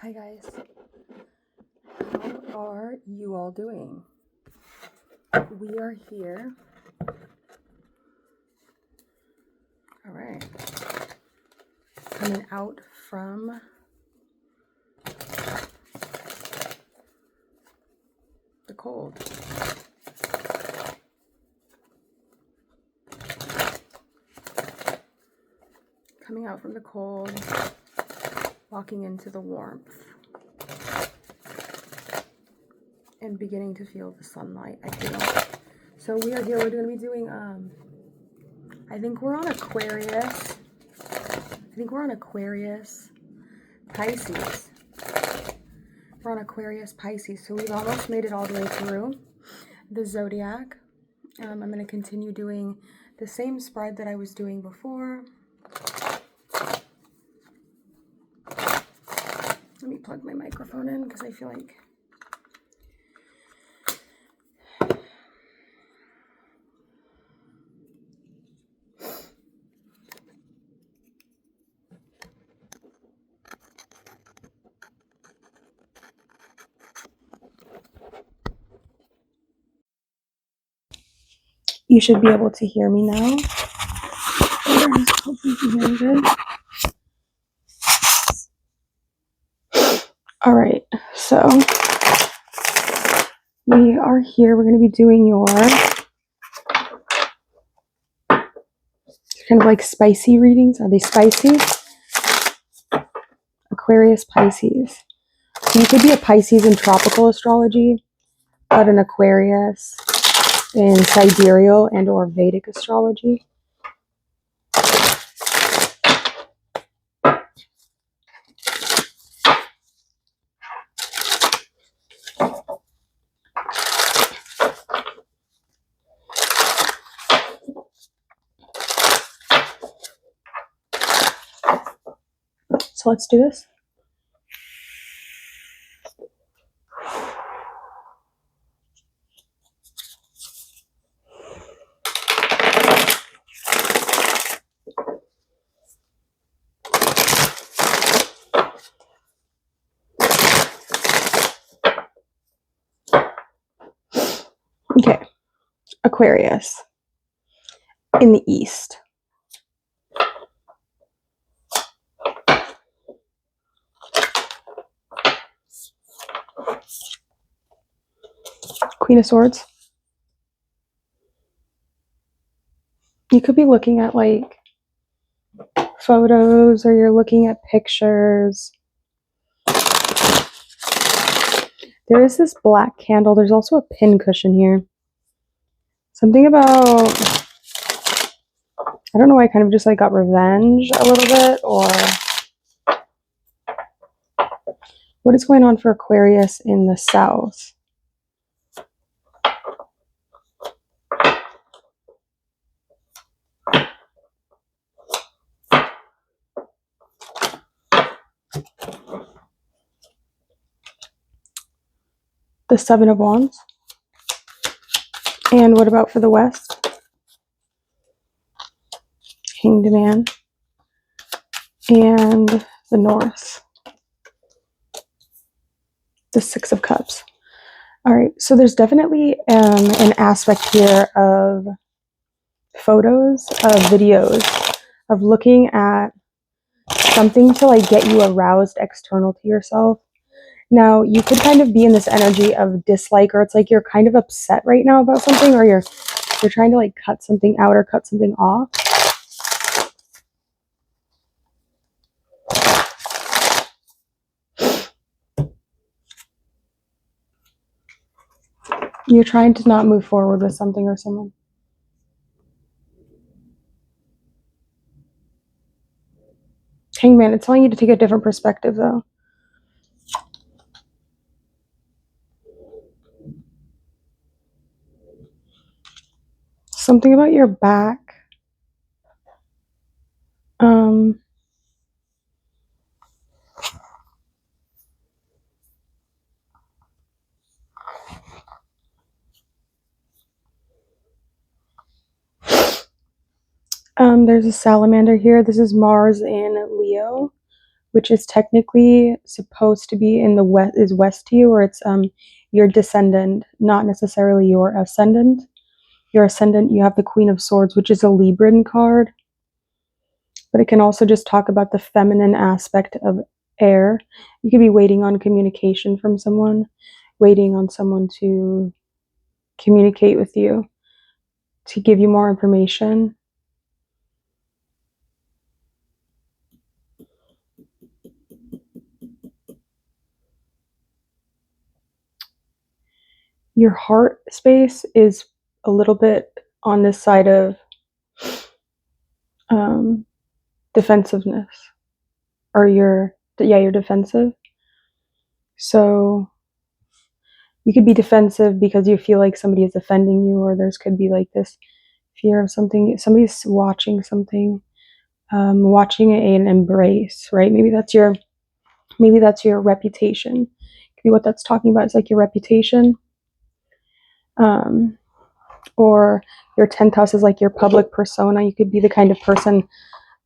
Hi guys, how are you all doing? We are here. All right, coming out from the cold. Coming out from the cold, walking into the warmth. And beginning to feel the sunlight, I feel. So we are here, we're going to be doing, I think we're on Aquarius. Pisces. We're on Aquarius, Pisces. So we've almost made it all the way through the zodiac. I'm going to continue doing the same spread that I was doing before. Let me plug my microphone in because I feel like you should be able to hear me now. Hopefully you can hear me good. All right, so we are here. We're going to be doing your kind of like spicy readings. Are they spicy? Aquarius, Pisces. So you could be a Pisces in tropical astrology, but an Aquarius in sidereal and or Vedic astrology. So let's do this. Okay, Aquarius in the east. Queen of Swords. You could be looking at like photos or you're looking at pictures. There is this black candle. There's also a pin cushion here. Something about, I don't know, I kind of just like got revenge a little bit, or what is going on for Aquarius in the south? The Seven of Wands. And what about for the west? Hanged Man. And the north. The Six of Cups. All right, so there's definitely an aspect here of photos, of videos, of looking at something to like get you aroused external to yourself. Now, you could kind of be in this energy of dislike, or it's like you're kind of upset right now about something, or you're trying to like cut something out or cut something off. You're trying to not move forward with something or someone. Hangman, it's telling you to take a different perspective though. Something about your back. There's a salamander here. This is Mars in Leo. which is technically supposed to be in the west, is west to you, or it's your descendant, not necessarily your ascendant. Your ascendant, you have the Queen of Swords, which is a Libran card, but it can also just talk about the feminine aspect of air. You could be waiting on communication from someone, waiting on someone to communicate with you, to give you more information. Your heart space is a little bit on this side of defensiveness, or you're defensive. So you could be defensive because you feel like somebody is offending you, or there's could be like this fear of something, somebody's watching something, watching an embrace, right? Maybe that's your reputation. Could be what that's talking about. It's like your reputation, or your 10th house is like your public persona. You could be the kind of person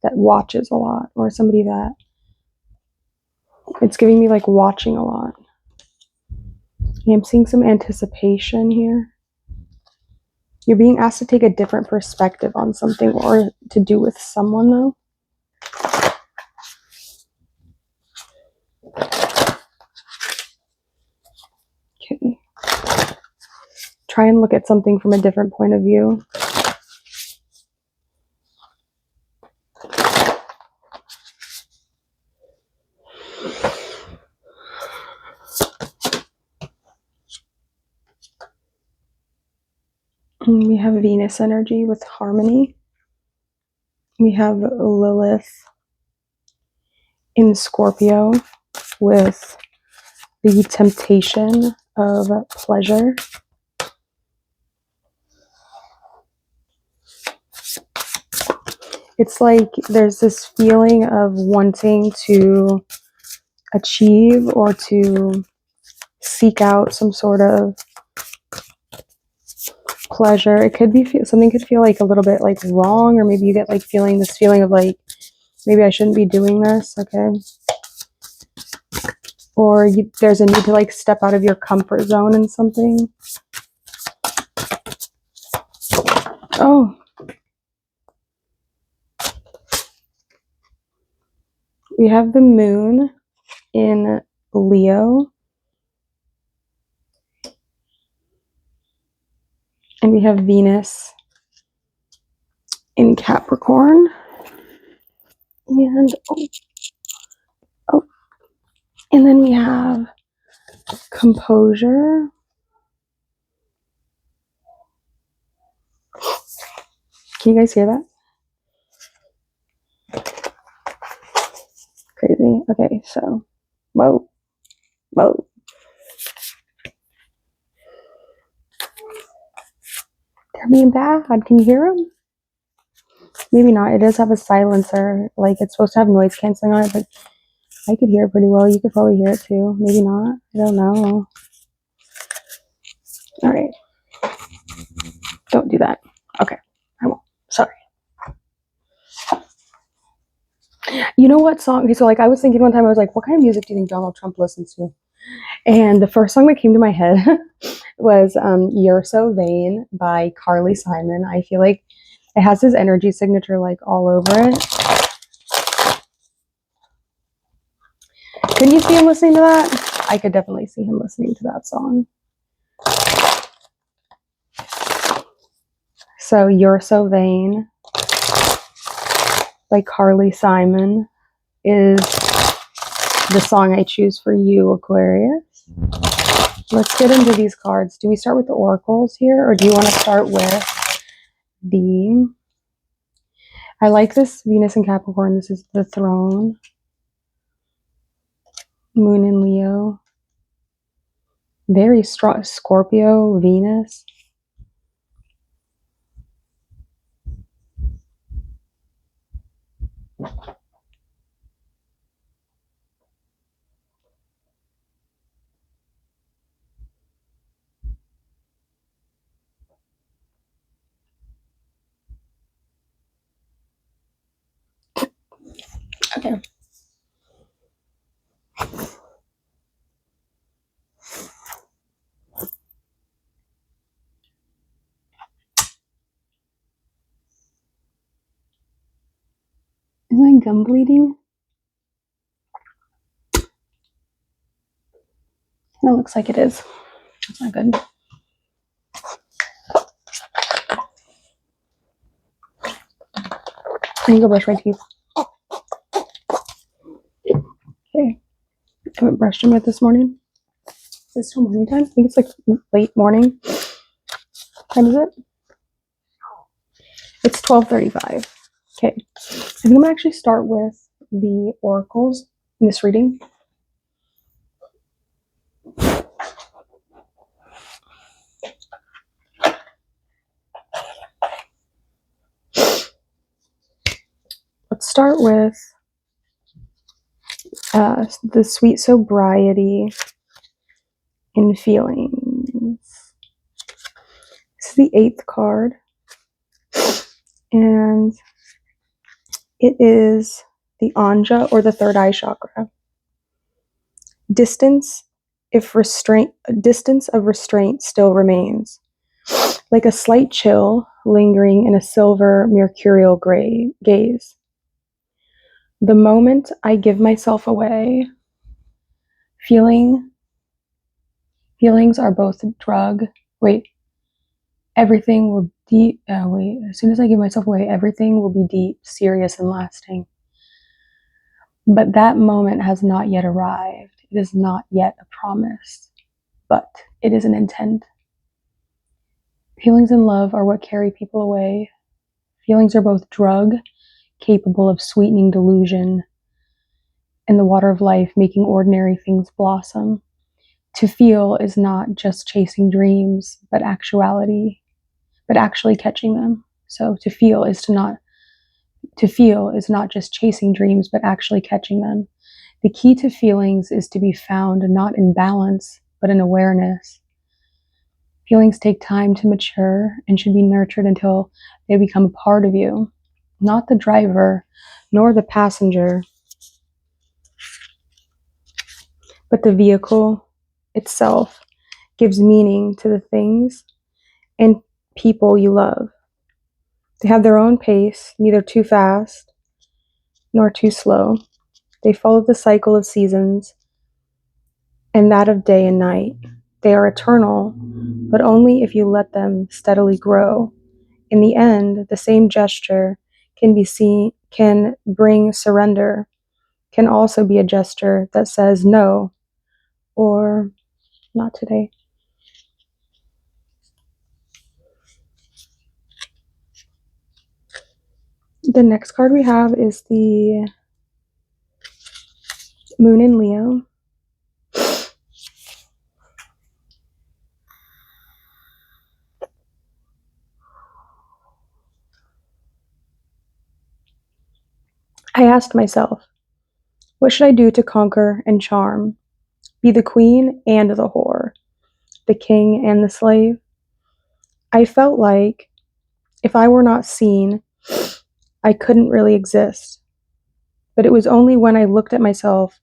that watches a lot, or somebody that, it's giving me like watching a lot. I'm seeing some anticipation here. You're being asked to take a different perspective on something, or to do with someone, though. Okay. Try and look at something from a different point of view. We have Venus energy with harmony. We have Lilith in Scorpio with the temptation of pleasure. It's like there's this feeling of wanting to achieve or to seek out some sort of pleasure. It could be something could feel like a little bit like wrong, or maybe you get like this feeling of like, maybe I shouldn't be doing this, okay? Or there's a need to like step out of your comfort zone in something. Oh, we have the moon in Leo, and we have Venus in Capricorn, and and then we have composure. Can you guys hear that? Crazy. Okay, so whoa. They're being bad. Can you hear them? Maybe not. It does have a silencer. Like, it's supposed to have noise canceling on it, but I could hear it pretty well. You could probably hear it too. Maybe not. I don't know. All right. Don't do that. Okay. I won't. Sorry. You know what song? Okay, so like I was thinking one time, I was like, what kind of music do you think Donald Trump listens to? And the first song that came to my head was You're So Vain by Carly Simon. I feel like it has his energy signature like all over it. Couldn't you see him listening to that? I could definitely see him listening to that song. So You're So Vain by Carly Simon is the song I choose for you, Aquarius. Let's get into these cards. Do we start with the oracles here, or do you want to start with the... I like this Venus in Capricorn. This is the throne. Moon in Leo. Very strong. Scorpio, Venus. Okay. gum bleeding? It looks like it is. That's not good. I need to go brush my teeth. Okay. I haven't brushed them yet this morning. Is it still morning time? I think it's like late morning. What time is it? It's 12:35. Okay. I think I'm going to actually start with the oracles in this reading. Let's start with the sweet sobriety in feelings. This is the 8th card, and it is the Anja, or the third eye chakra. Distance of restraint still remains, like a slight chill lingering in a silver mercurial gray gaze. The moment I give myself away, feelings are both drug. Everything will as soon as I give myself away, everything will be deep, serious, and lasting. But that moment has not yet arrived. It is not yet a promise, but it is an intent. Feelings and love are what carry people away. Feelings are both drug, capable of sweetening delusion, and the water of life, making ordinary things blossom. To feel is not just chasing dreams, but actually catching them. So to feel is not just chasing dreams, but actually catching them. The key to feelings is to be found not in balance, but in awareness. Feelings take time to mature and should be nurtured until they become a part of you, not the driver, nor the passenger, but the vehicle itself gives meaning to the things and people you love. They have their own pace, neither too fast nor too slow. They follow the cycle of seasons and that of day and night. They are eternal, but only if you let them steadily grow. In the end, the same gesture can bring surrender, can also be a gesture that says no, or not today. The next card we have is the Moon in Leo. I asked myself, what should I do to conquer and charm? Be the queen and the whore, the king and the slave? I felt like if I were not seen, I couldn't really exist. But it was only when I looked at myself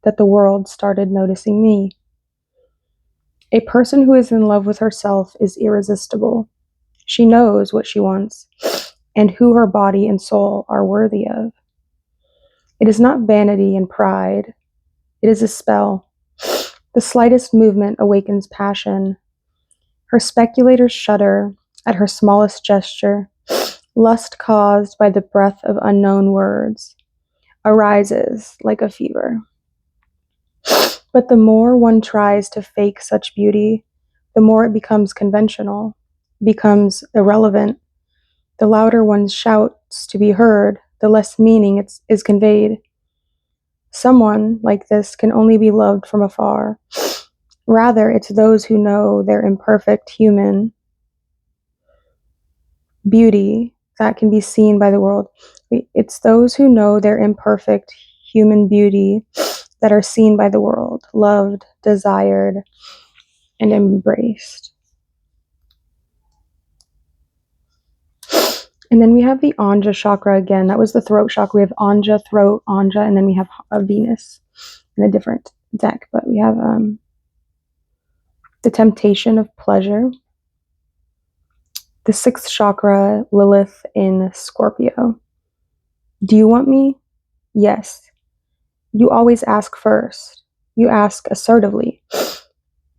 that the world started noticing me. A person who is in love with herself is irresistible. She knows what she wants and who her body and soul are worthy of. It is not vanity and pride. It is a spell. The slightest movement awakens passion. Her speculators shudder at her smallest gesture. Lust caused by the breath of unknown words arises like a fever. But the more one tries to fake such beauty, the more it becomes conventional, becomes irrelevant. The louder one shouts to be heard, the less meaning is conveyed. Someone like this can only be loved from afar. Rather, it's those who know their imperfect human beauty that can be seen by the world. It's those who know their imperfect human beauty that are seen by the world, loved, desired, and embraced. And then we have the Anja chakra again. That was the throat chakra. We have Anja, throat, Anja, and then we have a Venus in a different deck. But we have the temptation of pleasure. The 6th chakra, Lilith in Scorpio. Do you want me? Yes, you always ask first. You ask assertively.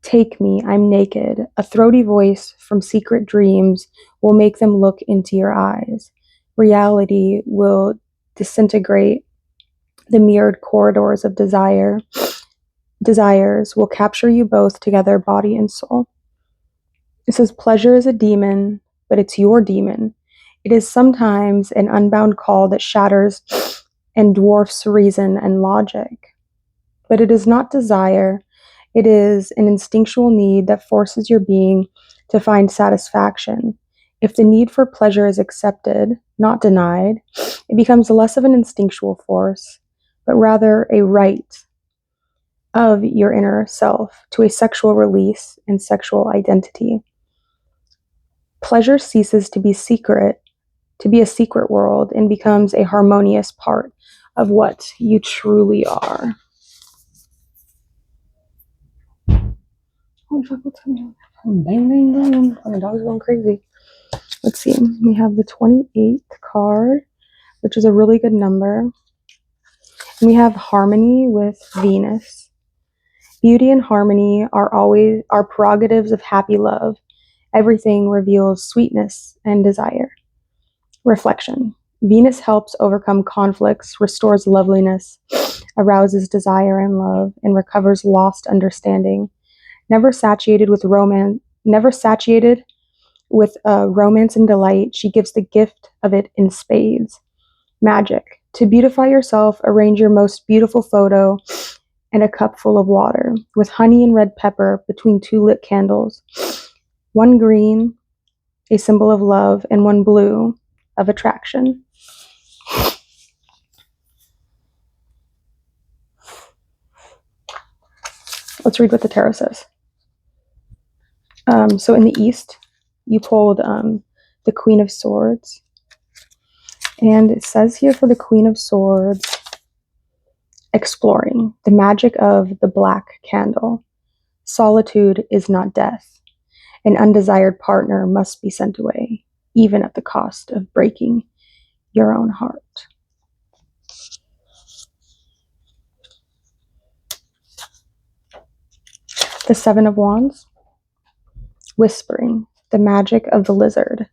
Take me, I'm naked. A throaty voice from secret dreams will make them look into your eyes. Reality will disintegrate the mirrored corridors of desire. Desires will capture you both together, body and soul. It says pleasure is a demon, but it's your demon. It is sometimes an unbound call that shatters and dwarfs reason and logic. But it is not desire. It is an instinctual need that forces your being to find satisfaction. If the need for pleasure is accepted, not denied, it becomes less of an instinctual force, but rather a right of your inner self to a sexual release and sexual identity. Pleasure ceases to be secret, to be a secret world, and becomes a harmonious part of what you truly are. Holy fuck, what's coming on? Bang, bang, bang. Oh, the dog's going crazy. Let's see. We have the 28th card, which is a really good number. And we have harmony with Venus. Beauty and harmony are prerogatives of happy love. Everything reveals sweetness and desire. Reflection. Venus helps overcome conflicts, restores loveliness, arouses desire and love, and recovers lost understanding. Never saturated with romance and delight, she gives the gift of it in spades. Magic. To beautify yourself, arrange your most beautiful photo in a cup full of water, with honey and red pepper between two lit candles. One green, a symbol of love, and one blue, of attraction. Let's read what the tarot says. So in the East, you pulled the Queen of Swords. And it says here for the Queen of Swords, exploring the magic of the black candle. Solitude is not death. An undesired partner must be sent away, even at the cost of breaking your own heart. The Seven of Wands, whispering, the magic of the lizard.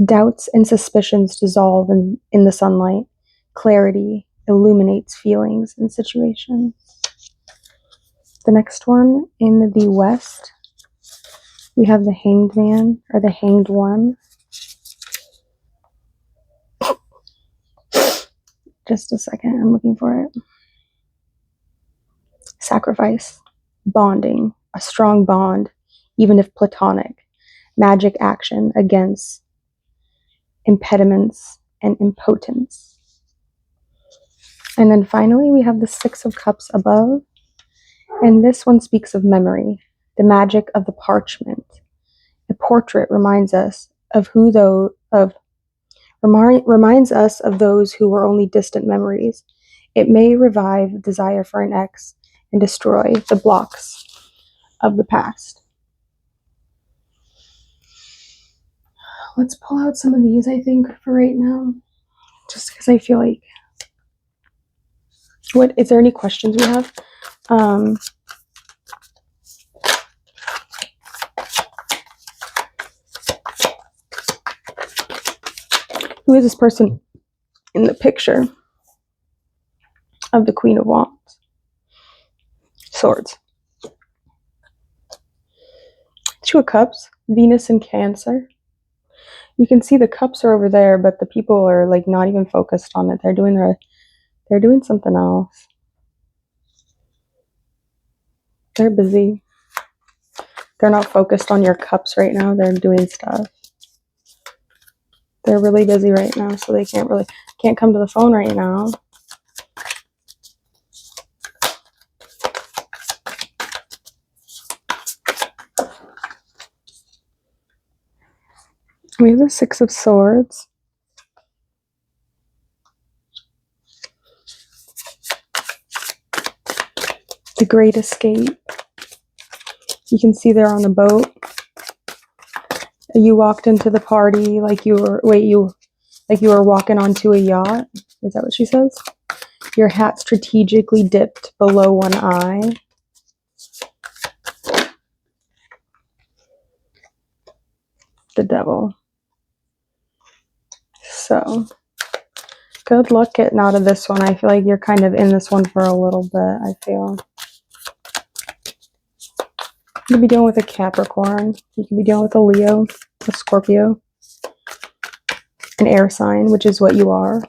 Doubts and suspicions dissolve in the sunlight. Clarity illuminates feelings and situations. The next one, in the West, we have the Hanged Man, or the Hanged One. Just a second, I'm looking for it. Sacrifice, bonding, a strong bond, even if platonic. Magic action against impediments and impotence. And then finally, we have the Six of Cups above. And this one speaks of memory, the magic of the parchment. A portrait reminds us of reminds us of those who were only distant memories. It may revive desire for an ex and destroy the blocks of the past. Let's pull out some of these, I think, for right now, just because I feel like. Is there any questions we have? Who is this person in the picture of the Queen of Wands? Swords. Two of Cups, Venus and Cancer. You can see the cups are over there, but the people are like not even focused on it. They're doing something else. They're busy. They're not focused on your cups right now. They're doing stuff. They're really busy right now, so they can't come to the phone right now. We have the Six of Swords. The Great Escape. You can see they're on a boat. You walked into the party like you were walking onto a yacht. Is that what she says? Your hat strategically dipped below one eye. The devil. So, good luck getting out of this one. I feel like you're kind of in this one for a little bit, I feel. You could be dealing with a Capricorn. You could be dealing with a Leo, a Scorpio, an air sign, which is what you are.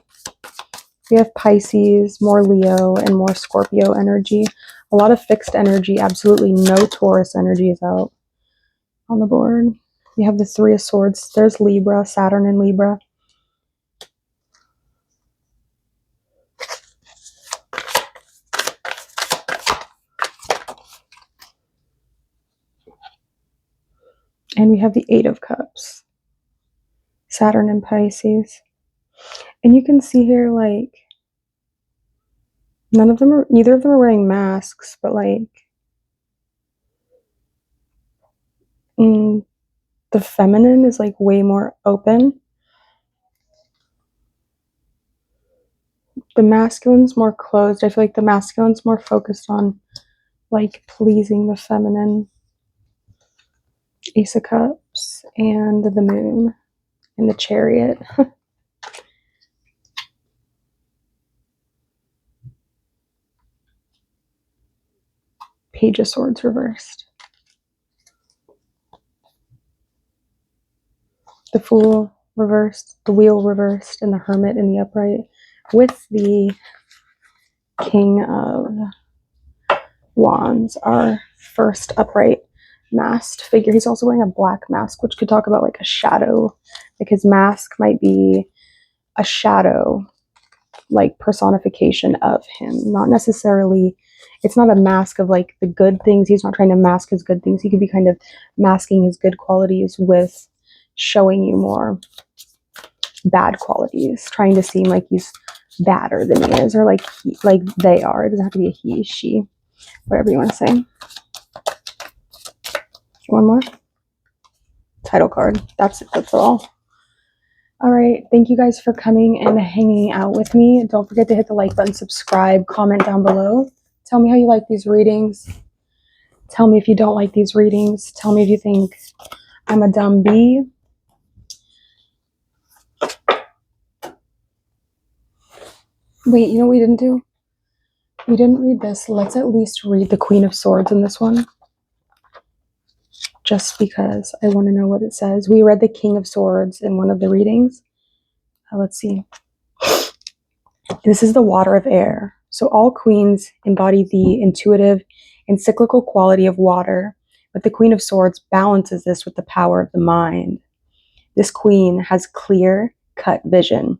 We have Pisces, more Leo, and more Scorpio energy. A lot of fixed energy. Absolutely no Taurus energy is out on the board. You have the Three of Swords. There's Libra, Saturn in Libra. And we have the Eight of Cups. Saturn in Pisces. And you can see here, like, neither of them are wearing masks, but like, the feminine is like way more open. The masculine's more closed. I feel like the masculine's more focused on like pleasing the feminine. Ace of Cups and the Moon and the Chariot. Page of Swords reversed. The Fool reversed, the Wheel reversed, and the Hermit in the upright, with the King of Wands, our first upright masked figure. He's also wearing a black mask, which could talk about like a shadow. Like his mask might be a shadow, like personification of him. Not necessarily, it's not a mask of like the good things. He's not trying to mask his good things. He could be kind of masking his good qualities with showing you more bad qualities, trying to seem like he's badder than he is, or like they are. It doesn't have to be a he, she, whatever you want to say. One more title card. That's it. That's all. All right. Thank you guys for coming and hanging out with me. Don't forget to hit the like button, subscribe, comment down below. Tell me how you like these readings. Tell me if you don't like these readings. Tell me if you think I'm a dumb bee. Wait, you know what we didn't do? We didn't read this. Let's at least read the Queen of Swords in this one. Just because I want to know what it says. We read the King of Swords in one of the readings. Let's see. This is the water of air. So all queens embody the intuitive and cyclical quality of water, but the Queen of Swords balances this with the power of the mind. This queen has clear cut vision,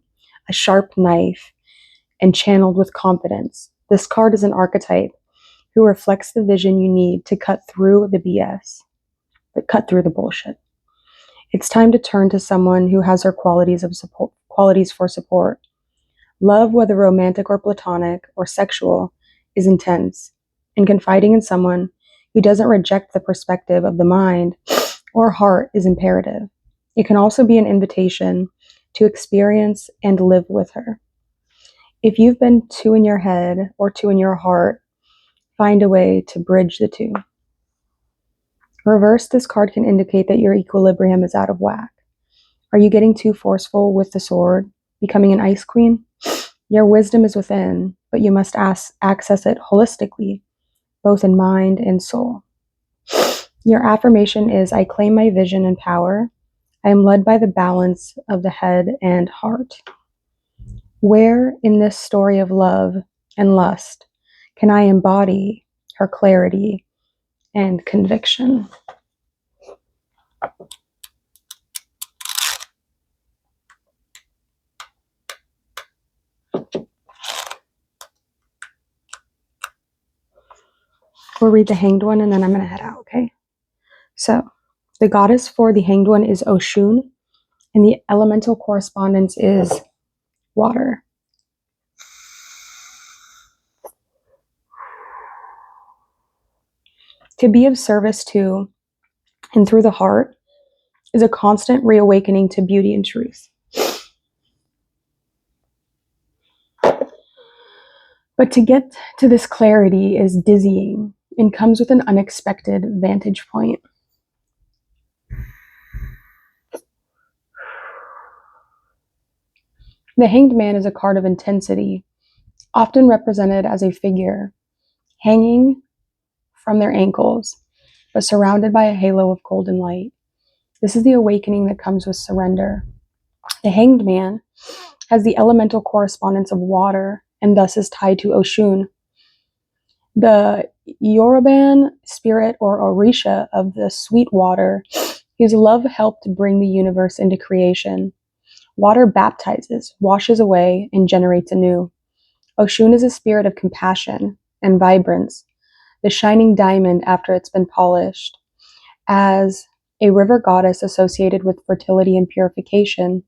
a sharp knife, and channeled with confidence. This card is an archetype who reflects the vision you need to cut through the BS, but cut through the bullshit. It's time to turn to someone who has her qualities for support. Love, whether romantic or platonic or sexual, is intense, and confiding in someone who doesn't reject the perspective of the mind or heart is imperative. It can also be an invitation to experience and live with her. If you've been two in your head or two in your heart, find a way to bridge the two. Reverse, this card can indicate that your equilibrium is out of whack. Are you getting too forceful with the sword, becoming an ice queen? Your wisdom is within, but you must access it holistically, both in mind and soul. Your affirmation is, I claim my vision and power. I am led by the balance of the head and heart. Where in this story of love and lust can I embody her clarity and conviction? We'll read the Hanged One and then I'm going to head out, okay? So, the goddess for the Hanged One is Oshun, and the elemental correspondence is water. To be of service to and through the heart is a constant reawakening to beauty and truth. But to get to this clarity is dizzying and comes with an unexpected vantage point. The Hanged Man is a card of intensity, often represented as a figure hanging from their ankles, but surrounded by a halo of golden light. This is the awakening that comes with surrender. The Hanged Man has the elemental correspondence of water and thus is tied to Oshun, the Yoruban spirit or Orisha of the sweet water, whose love helped bring the universe into creation. Water baptizes, washes away, and generates anew. Oshun is a spirit of compassion and vibrance, the shining diamond after it's been polished. As a river goddess associated with fertility and purification,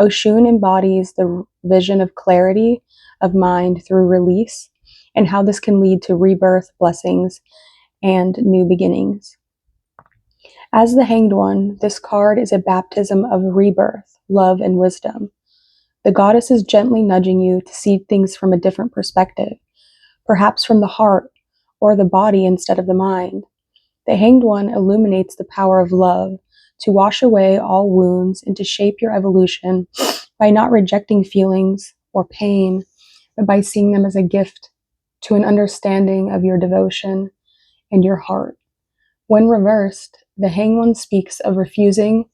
Oshun embodies the vision of clarity of mind through release and how this can lead to rebirth, blessings, and new beginnings. As the Hanged One, this card is a baptism of rebirth, love, and wisdom. The goddess is gently nudging you to see things from a different perspective, perhaps from the heart or the body instead of the mind. The Hanged One illuminates the power of love to wash away all wounds and to shape your evolution by not rejecting feelings or pain, but by seeing them as a gift to an understanding of your devotion and your heart. When reversed, the Hanged One speaks of refusing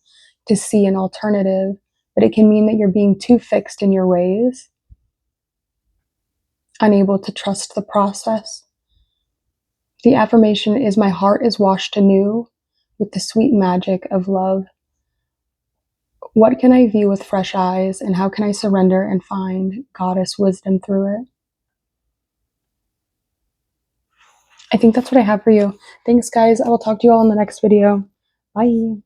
to see an alternative, but it can mean that you're being too fixed in your ways, unable to trust the process. The affirmation is, my heart is washed anew with the sweet magic of love. What can I view with fresh eyes, and how can I surrender and find goddess wisdom through it? I think that's what I have for you. Thanks, guys. I will talk to you all in the next video. Bye.